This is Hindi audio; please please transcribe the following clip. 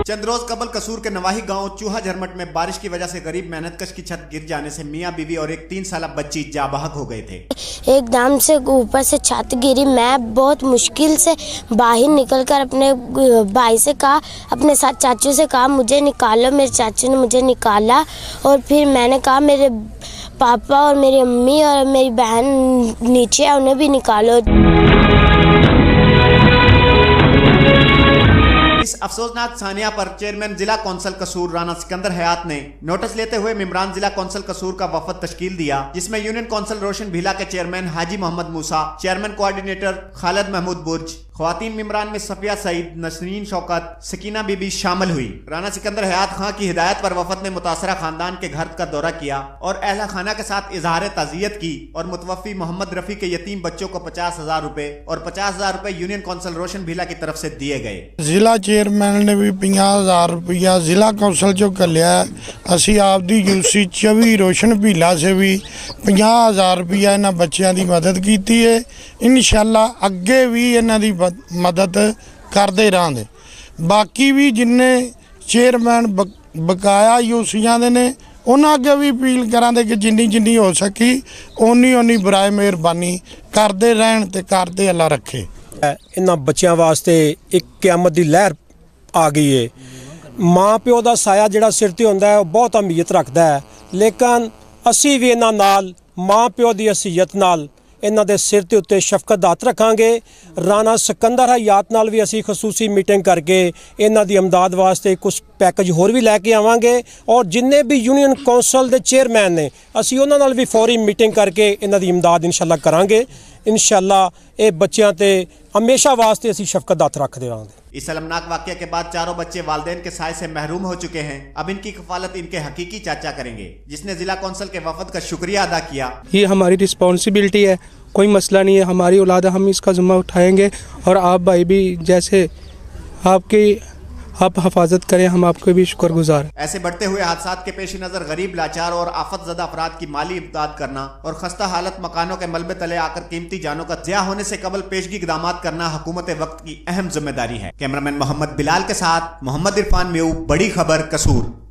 चंद रोज कबल कसूर के नवाही गांव चूहा झरमट में बारिश की वजह से गरीब मेहनतकश की छत गिर जाने से मियां बीवी और एक 3 साल बच्ची जाबाहक हो गए थे। एकदम से ऊपर से छत गिरी। मैं बहुत मुश्किल से बाहर निकलकर अपने भाई से कहा, अपने साथ चाचू से कहा मुझे निकालो। मेरे चाचू ने मुझे निकाला और फिर मैंने कहा मेरे पापा और मेरी अम्मी और मेरी बहन नीचे है, उन्हें भी निकालो। इस अफसोसनाक सानिया पर चेयरमैन जिला कौंसिल कसूर राना सिकंदर हयात ने नोटिस लेते हुए मेंबरान जिला कौंसिल कसूर का वफद तश्कील दिया, जिसमें यूनियन कौंसिल रोशन भीला के चेयरमैन हाजी मोहम्मद मूसा, चेयरमैन कोऑर्डिनेटर खालिद महमूद बुर्ज, ख्वातीन मेंबरान में सफिया सईद, नसरीन शौकत, सकीना बीबी शामिल हुई। राना सिकंदर हयात खां की हिदायत पर वफद ने मुतासरा खानदान के घर का दौरा किया और अहला खाना के साथ इजहार ताज़ियत की और मुतवफ़ी मोहम्मद रफी के यतीम बच्चों को 50,000 रुपए और 50,000 रुपए यूनियन कौंसिल रोशन भीला की तरफ से दिए गए। जिला चेयरमैन ने भी 50,000 रुपया जिला कौंसिल चो कलिया। असी आपदी यूसी 24 रोशन भीला से भी 50,000 रुपया इन्हां बच्चों की मदद की है। इंशाअल्लाह अगे भी इन्हां दी मदद करते रहेंगे। बाकी भी जिन्ने चेयरमैन बकाया यूसियां दे ने उन्हां अगे भी अपील करांगे कि जिन्नी जिन्नी हो सकी उन्नी उन्नी बराए मेहरबानी करते रहन ते करते अल्लाह रखे। इन्हां बच्चों वास्ते एक क़यामत दी लहर आ गई है। माँ प्यो का साया जिहड़ा सिर ते हुंदा है बहुत अहमियत रखता है, लेकिन असी भी इन्हां नाल माँ प्यो की हसीयत नाल इन्हां दे सिर ते उत्ते शफकत दा हत्थ रखांगे। राना सिकंदर हयात नाल भी असी खसूसी मीटिंग करके इन्हां दी इमदाद वास्ते कुछ पैकेज होर भी लैके आवांगे और जिन्ने भी यूनियन कौंसल दे चेयरमैन ने असी उन्हां नाल भी फौरी मीटिंग करके इन्हां दी इमदाद इंशाअल्लाह करांगे। इंशाअल्लाह ये बच्चों ते हमेशा वास्ते असी शफकत दा हत्थ रखदे रहांगे। इस अलमनाक वाक़या के बाद चारों बच्चे वालिदैन के साए से महरूम हो चुके हैं। अब इनकी कफालत इनके हकीकी चाचा करेंगे, जिसने जिला कौंसिल के वफद का शुक्रिया अदा किया। ये हमारी रिस्पॉन्सिबिलिटी है, कोई मसला नहीं है, हमारी औलाद है, हम इसका ज़िम्मा उठाएंगे। और आप भाई भी जैसे आप हिफाजत करें, हम आपके भी शुक्रगुजार। ऐसे बढ़ते हुए हादसात के पेश नज़र गरीब, लाचार और आफत ज़दा अफराद की माली इमदाद करना और खस्ता हालत मकानों के मलबे तले आकर कीमती जानों का ज़िया होने से कबल पेशगी इक़दामात करना हुकूमत वक्त की अहम जिम्मेदारी है। कैमरामैन मोहम्मद बिलाल के साथ मोहम्मद इरफान म्यू, बड़ी खबर कसूर।